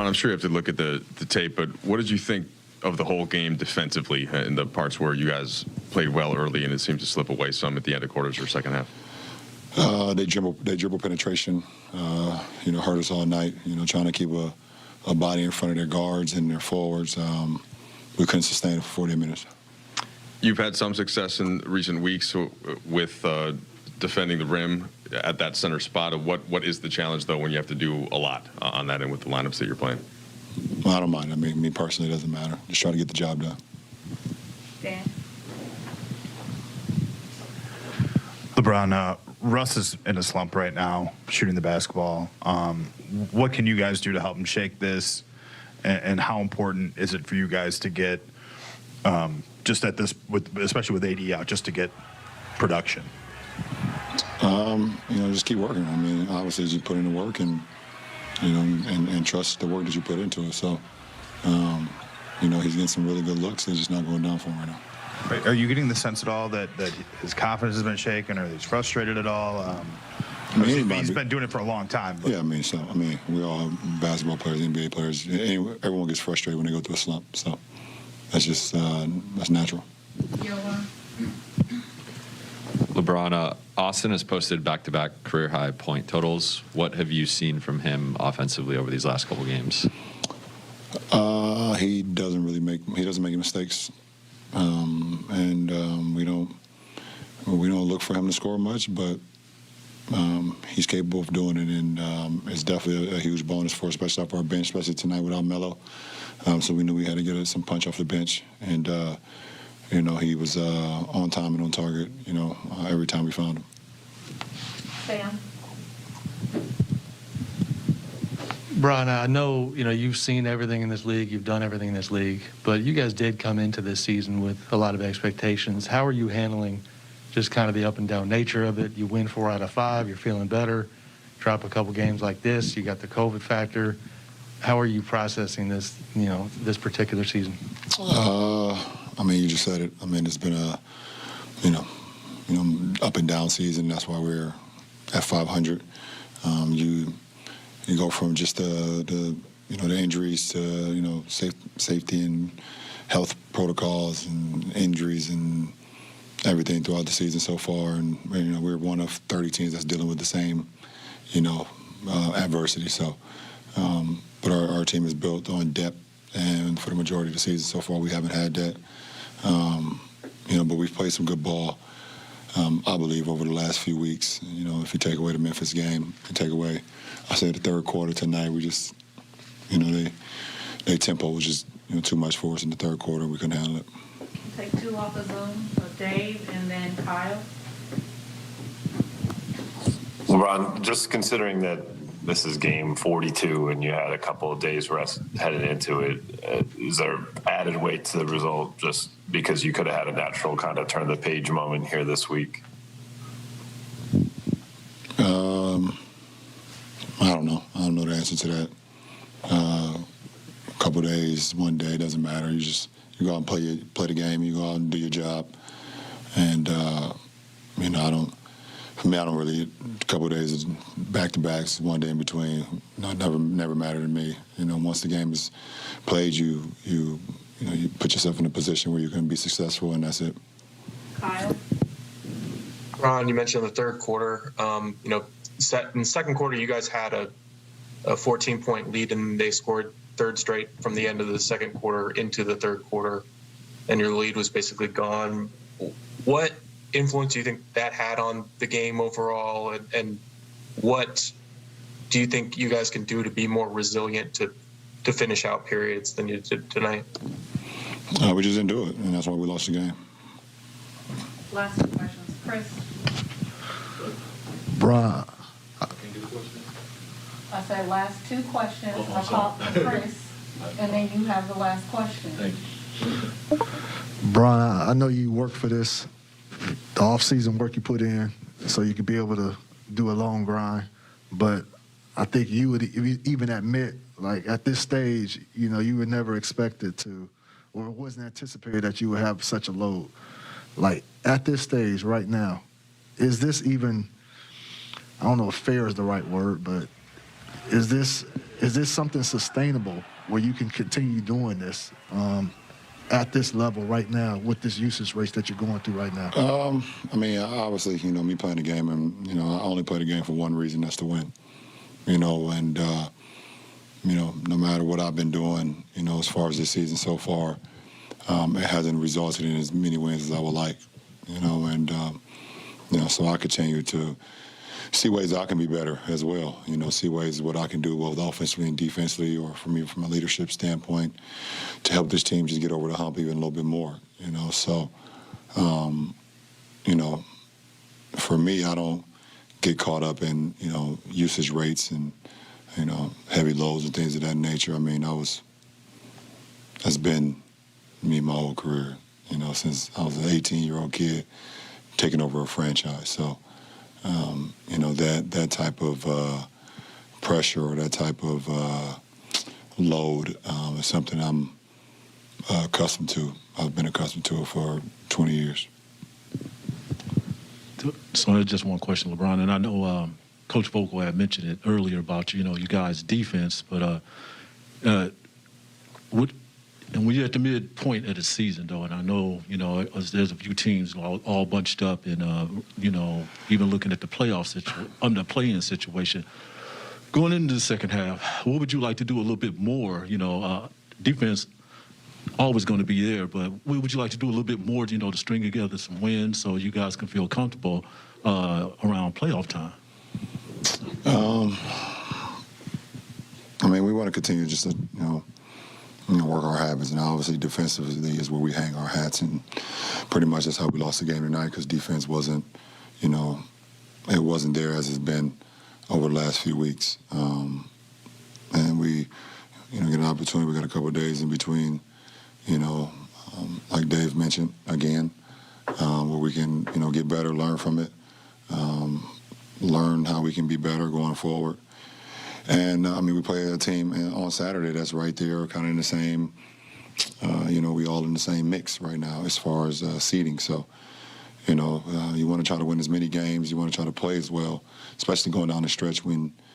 LeBron, I'm sure you have to look at the tape, but what did you think of the whole game defensively in the parts where you guys played well early and it seemed to slip away some at the end of quarters or second half? They dribble penetration, hurt us all night, trying to keep a body in front of their guards and their forwards. We couldn't sustain it for 40 minutes. You've had some success in recent weeks with defending the rim at that center spot. What is the challenge, though, when you have to do a lot on that end with the lineups that you're playing? Well, I don't mind. I mean, me personally, it doesn't matter. Just try to get the job done. Dan? LeBron, Russ is in a slump right now, shooting the basketball. What can you guys do to help him shake this? And how important is it for you guys to get just at this, especially with AD out, just to get production? Just keep working. I mean, obviously, just put in the work and trust the work that you put into it. So, he's getting some really good looks. It's just not going down for him right now. Are you getting the sense at all that his confidence has been shaken, or he's frustrated at all? He's been doing it for a long time. But. Yeah, we all basketball players, NBA players. Everyone gets frustrated when they go through a slump. So that's just that's natural. LeBron, Austin has posted back-to-back career-high point totals. What have you seen from him offensively over these last couple games? He doesn't make any mistakes, we don't look for him to score much, but he's capable of doing it, and it's definitely a huge bonus for us, especially off our bench, especially tonight without Melo. So we knew we had to get some punch off the bench, and he was on time and on target, every time we found him. Sam? Brian, I know, you've seen everything in this league, you've done everything in this league, but you guys did come into this season with a lot of expectations. How are you handling just kind of the up and down nature of it? You win 4 out of 5, you're feeling better, drop a couple games like this, you got the COVID factor. How are you processing this, this particular season? You just said it. It's been a, up and down season. That's why we're at 500. You go from just the injuries to safety and health protocols and injuries and everything throughout the season so far, and we're one of 30 teams that's dealing with the same adversity. So, but our team is built on depth, and for the majority of the season so far we haven't had that. But we've played some good ball. I believe over the last few weeks, if you take away the Memphis game and take away, I say the third quarter tonight, we just, their tempo was just too much for us in the third quarter. We couldn't handle it. Take 2 off the Zoom, so Dave and then Kyle. LeBron, just considering that this is game 42 and you had a couple of days rest headed into it, is there added weight to the result just because you could have had a natural kind of turn the page moment here this week? I don't know. I don't know the answer to that. A couple of days, one day, doesn't matter. You go out and play the game. You go out and do your job. And I don't really. A couple of days back-to-backs, one day in between. Never mattered to me. Once the game is played, you put yourself in a position where you can be successful, and that's it. Kyle? Ron, you mentioned the third quarter. In the second quarter, you guys had a 14-point lead, and they scored third straight from the end of the second quarter into the third quarter, and your lead was basically gone. What influence do you think that had on the game overall, and what do you think you guys can do to be more resilient to finish out periods than you did tonight? We just didn't do it, and that's why we lost the game. Last 2 questions. Chris? Brian. I said last 2 questions. I called for Chris, and then you have the last question. Thank you. Brian, I know you worked for this, the off-season work you put in, so you could be able to do a long grind. But I think you would even admit, like, at this stage, you would never expect it to, or it wasn't anticipated that you would have such a load. Like, at this stage right now, is this even, I don't know if fair is the right word, but is this is this something sustainable where you can continue doing this at this level right now with this usage race that you're going through right now? I mean, obviously, me playing the game, and I only play the game for one reason, that's to win. And no matter what I've been doing, as far as this season so far, it hasn't resulted in as many wins as I would like. So I continue to see ways I can be better as well. See ways what I can do both offensively and defensively, or for me from a leadership standpoint, to help this team just get over the hump even a little bit more. So for me, I don't get caught up in usage rates and heavy loads and things of that nature. I mean, that's been me my whole career. Since I was an 18-year-old kid taking over a franchise. So. That type of pressure or that type of load is something I'm accustomed to. I've been accustomed to it for 20 years. So there's just one question, LeBron, and I know Coach Vogel had mentioned it earlier about you guys' defense, but and when you're at the midpoint of the season, though, and I know, there's a few teams all bunched up and, even looking at the the play-in situation. Going into the second half, what would you like to do a little bit more? Defense always going to be there, but what would you like to do a little bit more, to string together some wins so you guys can feel comfortable around playoff time? I mean, we want to continue just to, work our habits, and obviously defensively is where we hang our hats, and pretty much that's how we lost the game tonight, because defense wasn't, it wasn't there as it's been over the last few weeks. And we, get an opportunity. We got a couple of days in between, like Dave mentioned again, where we can, get better, learn from it, learn how we can be better going forward. And, we play a team on Saturday that's right there, kind of in the same, we all in the same mix right now as far as seeding. So, you want to try to win as many games. You want to try to play as well, especially going down the stretch when